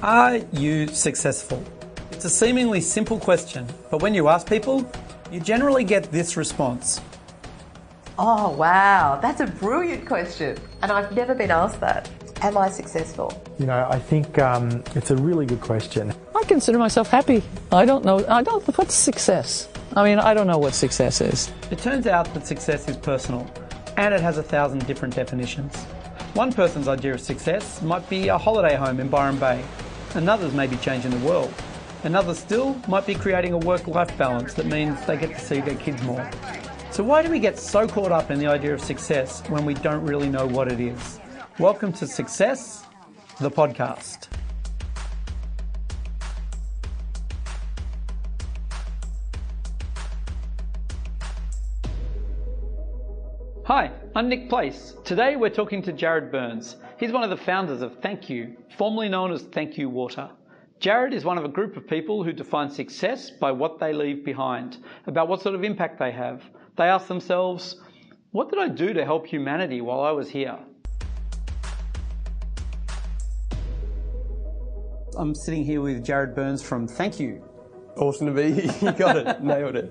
Are you successful? It's a seemingly simple question, but when you ask people, you generally get this response. Oh, wow. That's a brilliant question. And I've never been asked that. Am I successful? You know, I think it's a really good question. I consider myself happy. I don't know. What's success? I don't know what success is. It turns out that success is personal, and it has 1,000 different definitions. One person's idea of success might be a holiday home in Byron Bay. Another's may be changing the world. Another still might be creating a work-life balance that means they get to see their kids more. So why do we get so caught up in the idea of success when we don't really know what it is? Welcome to Success, the podcast. Hi, I'm Nick Place. Today we're talking to Jared Burns. He's one of the founders of Thank You, formerly known as Thank You Water. Jared is one of a group of people who define success by what they leave behind, about what sort of impact they have. They ask themselves, what did I do to help humanity while I was here? I'm sitting here with Jared Burns from Thank You. Awesome to be here. You got it. Nailed it.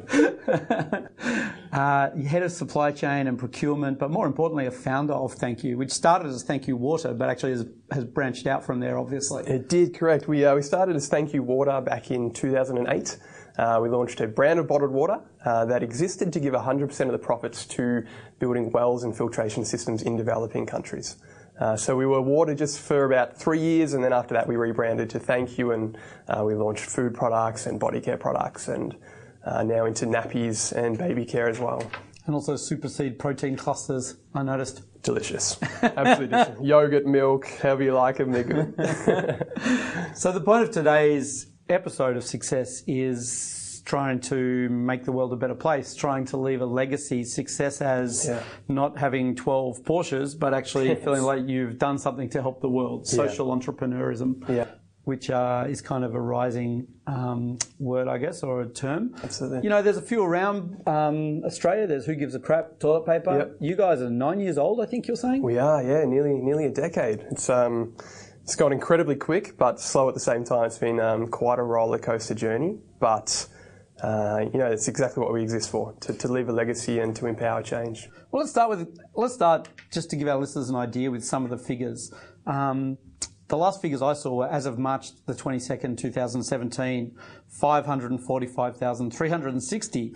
Head of supply chain and procurement, but more importantly, a founder of Thank You, which started as Thank You Water, but actually has branched out from there, obviously. It did, correct. We started as Thank You Water back in 2008. We launched a brand of bottled water that existed to give 100% of the profits to building wells and filtration systems in developing countries. So we were water just for about 3 years, and then after that we rebranded to Thank You, and we launched food products and body care products, and now into nappies and baby care as well. And also superseed protein clusters, I noticed. Delicious. Absolutely delicious. Yogurt, milk, however you like them, they're good. So the point of today's episode of Success is trying to make the world a better place, trying to leave a legacy. Success as not having 12 Porsches, but actually feeling like you've done something to help the world. Social entrepreneurism, which is kind of a rising word, I guess, or a term. Absolutely. You know, there's a few around Australia. There's Who Gives a Crap toilet paper. Yep. You guys are 9 years old, I think you're saying? We are, yeah, nearly a decade. It's gone incredibly quick, but slow at the same time. It's been quite a roller coaster journey, but it's exactly what we exist for, to leave a legacy and to empower change. Well, let's start just to give our listeners an idea with some of the figures. The last figures I saw were, as of March the 22nd, 2017, 545,360,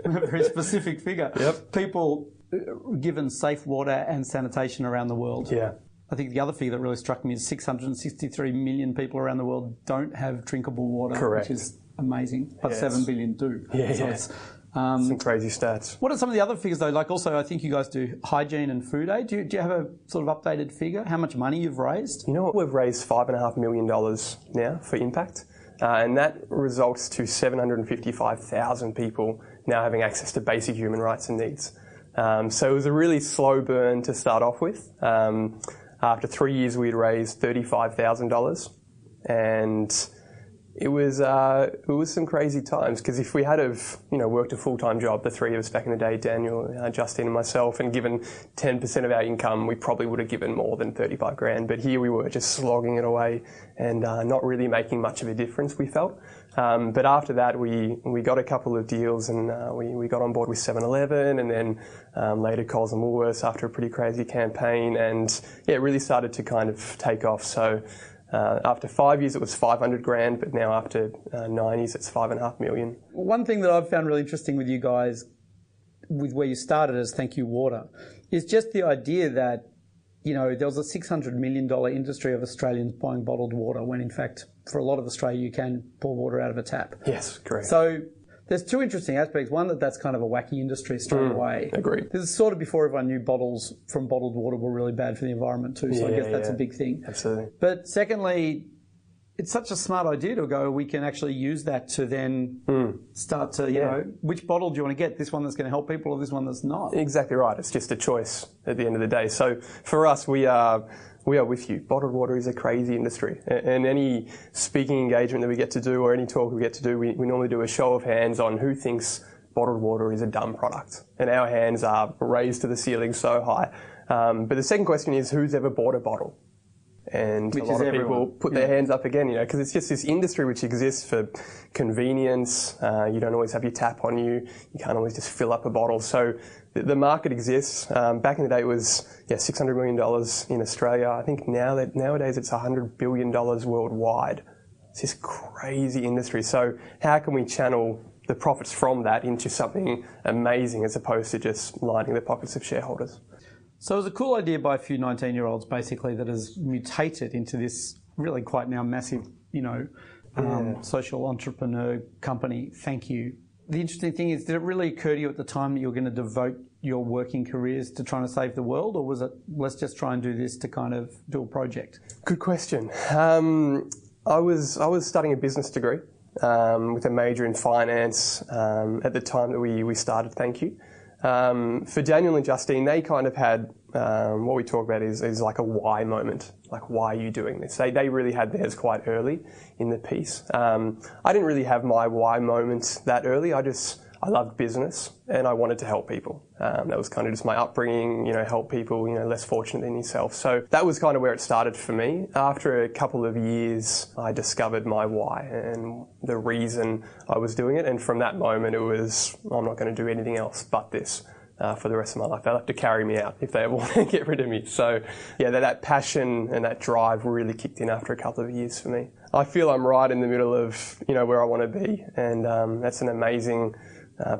a very specific figure. Yep. People given safe water and sanitation around the world. Yeah. I think the other figure that really struck me is 663 million people around the world don't have drinkable water. Correct. Which is amazing, but 7 billion do. Yeah, so it's some crazy stats. What are some of the other figures though? Like also, I think you guys do hygiene and food aid. Do you have a sort of updated figure? How much money you've raised? You know what? We've raised $5.5 million now for impact, and that results to 755,000 people now having access to basic human rights and needs. So it was a really slow burn to start off with. After 3 years, we'd raised $35,000, and it was some crazy times, because if we had worked a full-time job, the three of us back in the day, Daniel, Justin and myself, and given 10% of our income, we probably would have given more than 35 grand. But here we were just slogging it away and not really making much of a difference, we felt. But after that, we got a couple of deals, and we got on board with 7-Eleven, and then later Coles and Woolworths after a pretty crazy campaign, and it really started to kind of take off. So after 5 years, it was 500 grand, but now after 9 years, it's 5.5 million. One thing that I've found really interesting with you guys, with where you started as Thank You Water, is just the idea that, there was a $600 million industry of Australians buying bottled water, when in fact, for a lot of Australia, you can pour water out of a tap. Yes, correct. So there's two interesting aspects. One, that's kind of a wacky industry straight away. Agreed. This is sort of before everyone knew bottles from bottled water were really bad for the environment too. So I guess that's a big thing. Absolutely. But secondly, it's such a smart idea to go, we can actually use that to then start to, which bottle do you want to get? This one that's going to help people or this one that's not? Exactly right. It's just a choice at the end of the day. So for us, we are with you. Bottled water is a crazy industry. And any speaking engagement that we get to do or any talk we get to do, we normally do a show of hands on who thinks bottled water is a dumb product. And our hands are raised to the ceiling so high. But the second question is, who's ever bought a bottle? And Which a lot is of people everyone. put their hands up again, because it's just this industry which exists for convenience. You don't always have your tap on you. You can't always just fill up a bottle. So the market exists. Back in the day, it was $600 million in Australia. I think nowadays it's $100 billion worldwide. It's this crazy industry. So how can we channel the profits from that into something amazing as opposed to just lining the pockets of shareholders? So it was a cool idea by a few 19-year-olds, basically, that has mutated into this really quite now massive, social entrepreneur company. Thank you. The interesting thing is, did it really occur to you at the time that you were going to devote your working careers to trying to save the world, or was it, let's just try and do this to kind of do a project? Good question. I was studying a business degree with a major in finance at the time that we started Thank You. For Daniel and Justine, they kind of had what we talk about is like a why moment. Like, why are you doing this? They really had theirs quite early in the piece. I didn't really have my why moment that early. I loved business and I wanted to help people. That was kind of just my upbringing, help people, less fortunate than yourself. So that was kind of where it started for me. After a couple of years, I discovered my why and the reason I was doing it. And from that moment, it was, I'm not going to do anything else but this for the rest of my life. They'll have to carry me out if they ever want to get rid of me. So yeah, that passion and that drive really kicked in after a couple of years for me. I feel I'm right in the middle of, where I want to be. And that's an amazing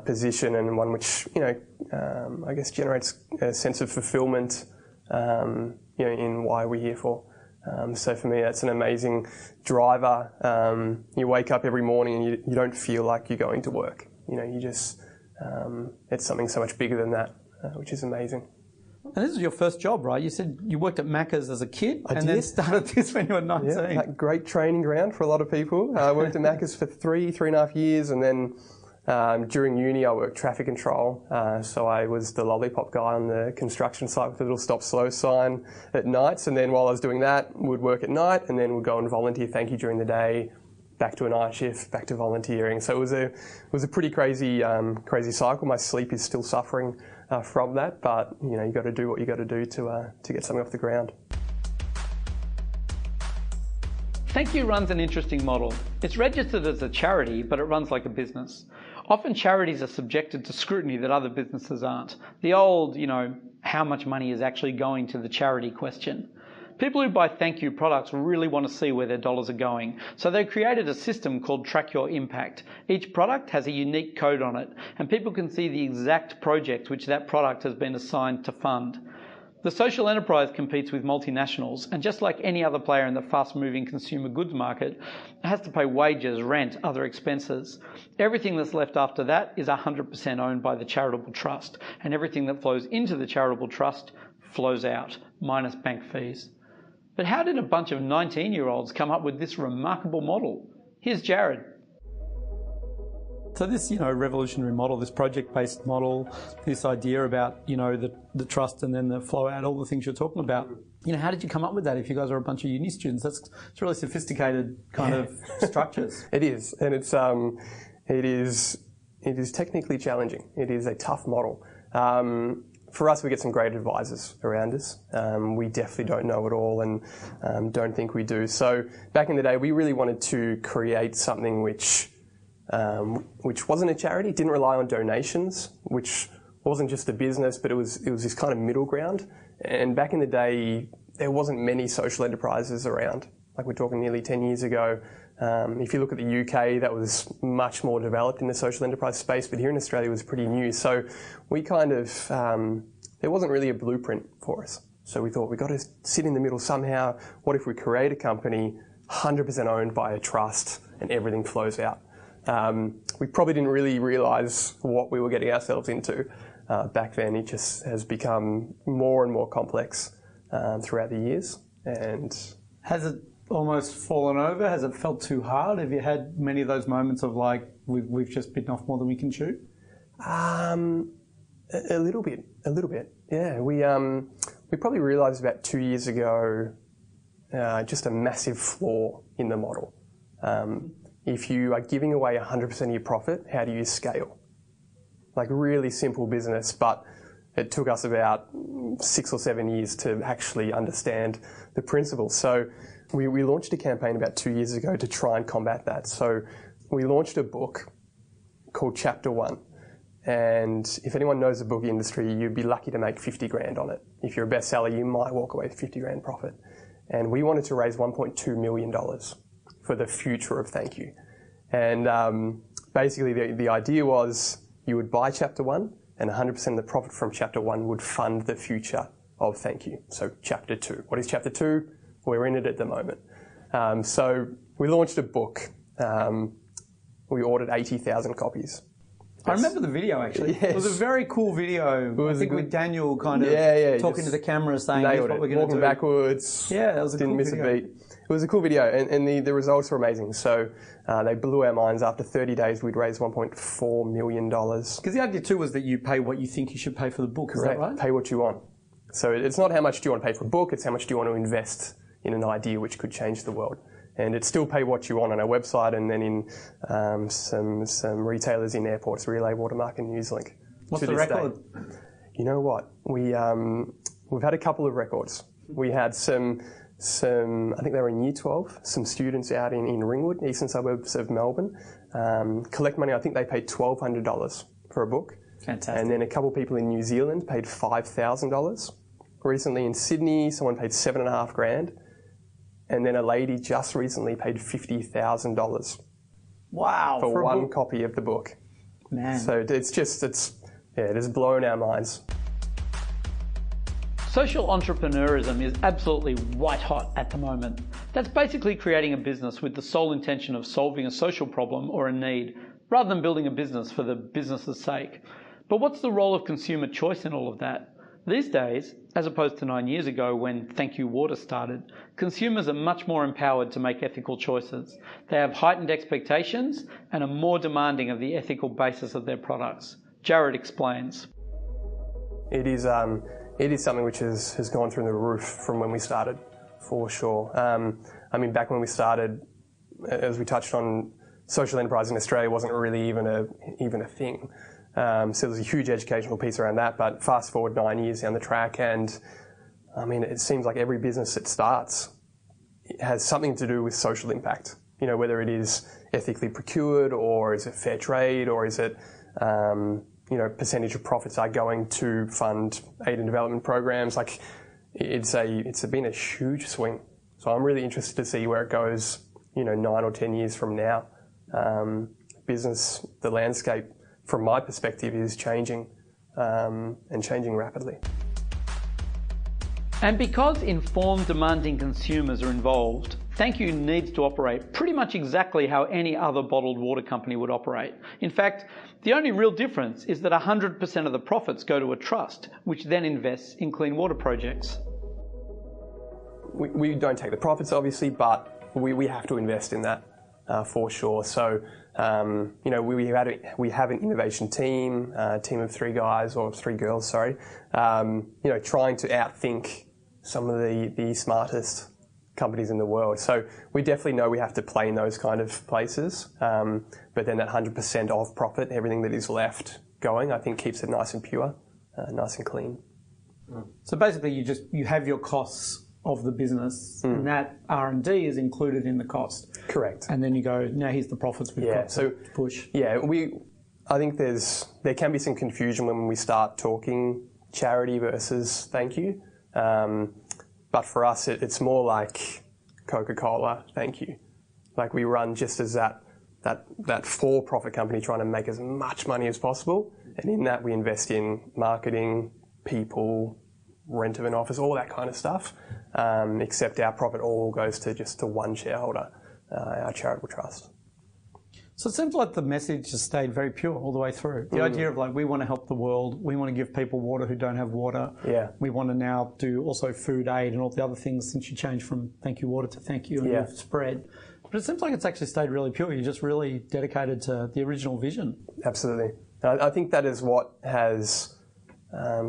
position, and one which I guess generates a sense of fulfillment in why we're here for. So for me, that's an amazing driver. You wake up every morning and you don't feel like you're going to work. You just it's something so much bigger than that, which is amazing. And this is your first job, right? You said you worked at Macca's as a kid then started this when you were 19. Yeah, that great training ground for a lot of people. I worked at Macca's for three and a half years, and then during uni, I worked traffic control, so I was the lollipop guy on the construction site with the little stop slow sign at nights, and then while I was doing that, would work at night, and then would go and volunteer Thank You during the day, back to a night shift, back to volunteering. So it was a pretty crazy cycle. My sleep is still suffering from that, but you got to do what you got to do to get something off the ground. Thank You runs an interesting model. It's registered as a charity, but it runs like a business. Often charities are subjected to scrutiny that other businesses aren't. The old, how much money is actually going to the charity question. People who buy Thank You products really want to see where their dollars are going. So they created a system called Track Your Impact. Each product has a unique code on it, and people can see the exact project which that product has been assigned to fund. The social enterprise competes with multinationals, and just like any other player in the fast-moving consumer goods market, it has to pay wages, rent, other expenses. Everything that's left after that is 100% owned by the charitable trust, and everything that flows into the charitable trust flows out, minus bank fees. But how did a bunch of 19-year-olds come up with this remarkable model? Here's Jared. So this, revolutionary model, this project-based model, this idea about, the trust and then the flow out, all the things you're talking about. How did you come up with that if you guys are a bunch of uni students? It's really sophisticated kind of structures. It is, and it is technically challenging. It is a tough model. For us, we get some great advisors around us. We definitely don't know it all and don't think we do. So back in the day, we really wanted to create something which wasn't a charity, didn't rely on donations, which wasn't just a business, but it was this kind of middle ground. And back in the day, there wasn't many social enterprises around. Like, we're talking nearly 10 years ago. If you look at the UK, that was much more developed in the social enterprise space, but here in Australia it was pretty new. So we kind of, there wasn't really a blueprint for us. So we thought, we've got to sit in the middle somehow. What if we create a company 100% owned by a trust and everything flows out? We probably didn't really realise what we were getting ourselves into back then. It just has become more and more complex throughout the years. And has it almost fallen over? Has it felt too hard? Have you had many of those moments of like, we've just bitten off more than we can chew? A little bit. Yeah, we probably realised about 2 years ago just a massive flaw in the model. If you are giving away 100% of your profit, how do you scale? Like, really simple business, but it took us about 6 or 7 years to actually understand the principles. So we launched a campaign about 2 years ago to try and combat that. So we launched a book called Chapter 1. And if anyone knows the book industry, you'd be lucky to make 50 grand on it. If you're a bestseller, you might walk away with 50 grand profit. And we wanted to raise $1.2 million for the future of Thank You. And basically the idea was you would buy Chapter 1 and 100% of the profit from Chapter 1 would fund the future of Thank You. So Chapter 2. What is Chapter 2? We're in it at the moment. So we launched a book. We ordered 80,000 copies. I remember the video actually. Yes. It was a very cool video. I think with Daniel kind of talking to the camera saying, "Here's what we're going to do." Walking backwards. Yeah, that was a didn't cool miss video. a beat. It was a cool video, and the results were amazing. So they blew our minds. After 30 days, we'd raised $1.4 million. Because the idea too was that you pay what you think you should pay for the book. Correct. Is that right? Pay what you want. So it's not how much do you want to pay for a book, it's how much do you want to invest in an idea which could change the world. And it's still pay what you want on our website and then in some retailers in airports, Relay, Watermark and Newslink. What's the record? You know what? We've had a couple of records. We had some I think they were in Year 12, some students out in Ringwood, eastern suburbs of Melbourne, collect money. I think they paid $1,200 for a book. Fantastic. And then a couple of people in New Zealand paid $5,000. Recently in Sydney, someone paid $7.5 grand. And then a lady just recently paid $50,000 Wow. for one book. copy of the book. Man. So it has blown our minds. Social entrepreneurism is absolutely white hot at the moment. That's basically creating a business with the sole intention of solving a social problem or a need, rather than building a business for the business's sake. But what's the role of consumer choice in all of that? These days, as opposed to 9 years ago when Thank You Water started, consumers are much more empowered to make ethical choices. They have heightened expectations and are more demanding of the ethical basis of their products. Jared explains. It is something which has gone through the roof from when we started, for sure. I mean, back when we started, as we touched on, social enterprise in Australia wasn't really even a thing. So there was a huge educational piece around that, but fast forward 9 years down the track and I mean, it seems like every business that starts has something to do with social impact. You know, whether it is ethically procured or is it fair trade or is it, percentage of profits are going to fund aid and development programs. Like it's been a huge swing. So I'm really interested to see where it goes, 9 or 10 years from now. The landscape, from my perspective, is changing and changing rapidly. And because informed, demanding consumers are involved, Thank You needs to operate pretty much exactly how any other bottled water company would operate. In fact, the only real difference is that 100% of the profits go to a trust, which then invests in clean water projects. We don't take the profits, obviously, but we have to invest in that for sure. So, we have an innovation team, a team of 3 guys or 3 girls, sorry, trying to outthink some of the smartest companies in the world. So we definitely know we have to play in those kind of places. But then that 100% of profit, everything that is left going, I think keeps it nice and pure, nice and clean. So basically you have your costs of the business and that R&D is included in the cost. Correct. And then you go, now here's the profits we've got to push. Yeah, I think there can be some confusion when we start talking charity versus Thank You. But for us, it's more like Coca-Cola, Thank You. Like we run just as that for-profit company trying to make as much money as possible. And in that we invest in marketing, people, rent of an office, all that kind of stuff. Except our profit all goes to one shareholder, our charitable trust. So it seems like the message has stayed very pure all the way through. The idea of we want to help the world, we want to give people water who don't have water. Yeah. We want to now do also food aid and all the other things since you changed from Thank You Water to Thank You and you've spread. But it seems like it's actually stayed really pure. You're just really dedicated to the original vision. Absolutely. I think that is what has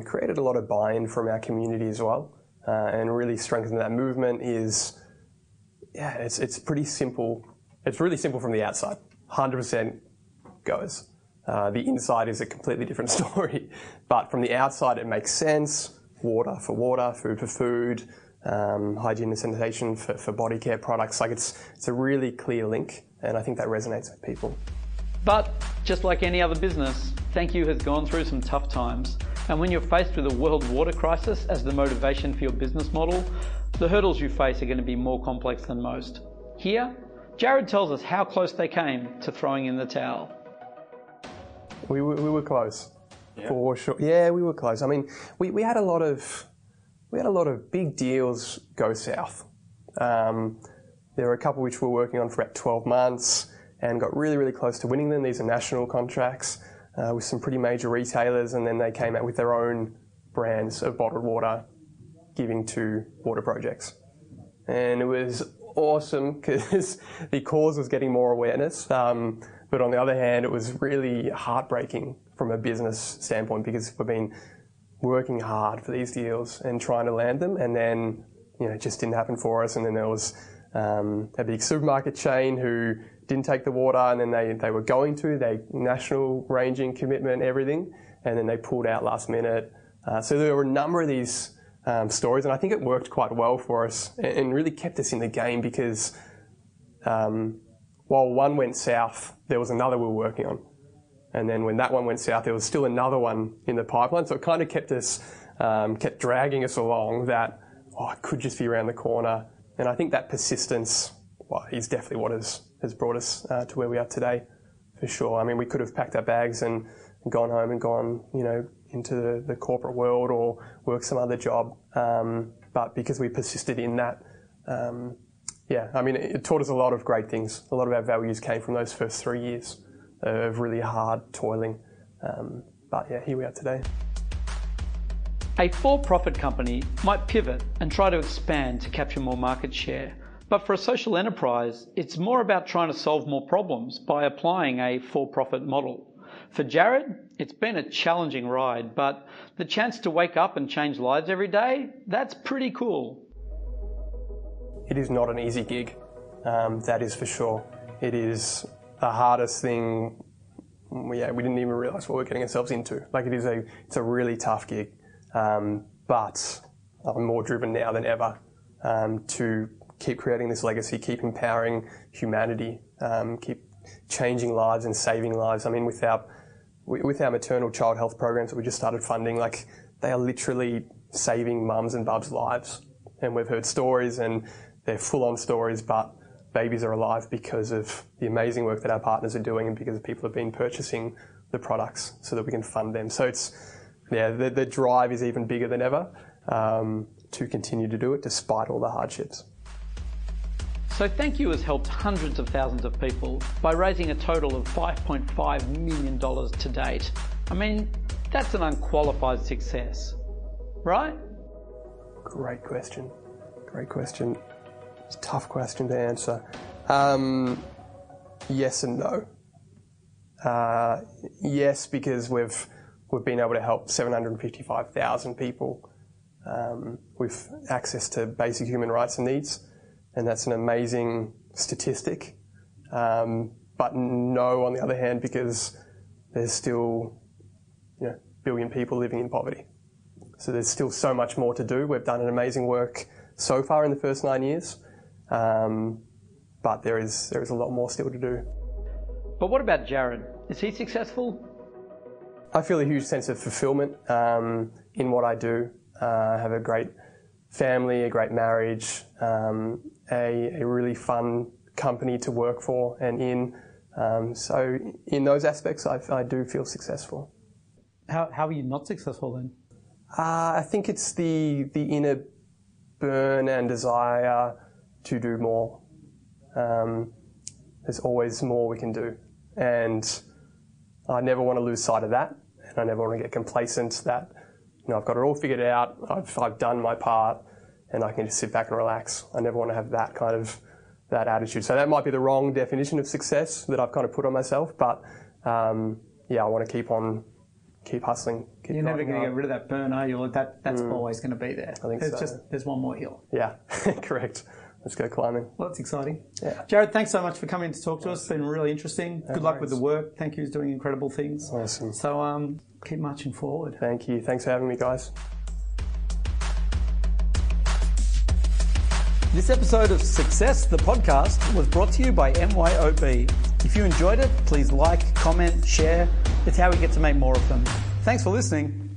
created a lot of buy-in from our community as well, and really strengthened that movement is, it's pretty simple. It's really simple from the outside. 100% goes. The inside is a completely different story. But from the outside, it makes sense. Water for water, food for food, hygiene and sanitation for body care products. Like it's a really clear link, and I think that resonates with people. But just like any other business, Thank You has gone through some tough times. And when you're faced with a world water crisis as the motivation for your business model, the hurdles you face are going to be more complex than most. Here, Jared tells us how close they came to throwing in the towel. We were close, for sure. Yeah, we were close. I mean, we had a lot of big deals go south. There were a couple which we were working on for about 12 months and got really, really close to winning them. These are national contracts with some pretty major retailers, and then they came out with their own brands of bottled water giving to water projects. And it was awesome because the cause was getting more awareness. But on the other hand, it was really heartbreaking from a business standpoint because we've been working hard for these deals and trying to land them, and then it just didn't happen for us. And then there was a big supermarket chain who didn't take the water, and then they were going to, they national ranging commitment, everything, and then they pulled out last minute. So there were a number of these stories, and I think it worked quite well for us and really kept us in the game because while one went south, there was another we were working on. And then when that one went south, there was still another one in the pipeline. So it kind of kept us, kept dragging us along that, it could just be around the corner. And I think that persistence is definitely what has brought us to where we are today, for sure. I mean, we could have packed our bags and gone home and gone, into the corporate world or work some other job. But because we persisted in that, it taught us a lot of great things. A lot of our values came from those first 3 years of really hard toiling. Here we are today. A for-profit company might pivot and try to expand to capture more market share. But for a social enterprise, it's more about trying to solve more problems by applying a for-profit model. For Jared, it's been a challenging ride, but the chance to wake up and change lives every day, that's pretty cool. It is not an easy gig, that is for sure. It is the hardest thing. We didn't even realise what we're getting ourselves into. It's a really tough gig, but I'm more driven now than ever to keep creating this legacy, keep empowering humanity, keep changing lives and saving lives. I mean, with our maternal child health programs that we just started funding, they are literally saving mums and bubs' lives. And we've heard stories, and they're full-on stories, but babies are alive because of the amazing work that our partners are doing and because people have been purchasing the products so that we can fund them. So the drive is even bigger than ever to continue to do it despite all the hardships. So Thank You has helped hundreds of thousands of people by raising a total of $5.5 million to date. I mean, that's an unqualified success, right? Great question. It's a tough question to answer. Yes and no. Yes, because we've been able to help 755,000 people with access to basic human rights and needs, and that's an amazing statistic. But no, on the other hand, because there's still a billion people living in poverty. So there's still so much more to do. We've done an amazing work so far in the first 9 years, but there is a lot more still to do. But what about Jared? Is he successful? I feel a huge sense of fulfillment in what I do. I have a great family, a great marriage, a really fun company to work for and in. So in those aspects, I do feel successful. How are you not successful then? I think it's the inner burn and desire to do more. There's always more we can do, and I never want to lose sight of that, and I never want to get complacent that I've got it all figured out, I've done my part, and I can just sit back and relax. I never want to have that kind of attitude. So that might be the wrong definition of success that I've kind of put on myself, but I want to keep hustling. You're never going to get rid of that burn, are you? That's always going to be there. I think There's one more hill. Yeah, correct. let's go climbing. Well, that's exciting. Yeah. Jared, thanks so much for coming to talk to us. It's been really interesting. Good luck with the work. Thank you for doing incredible things. Awesome. So keep marching forward. Thank you. Thanks for having me, guys. This episode of Success, the podcast, was brought to you by MYOB. If you enjoyed it, please like, comment, share. It's how we get to make more of them. Thanks for listening.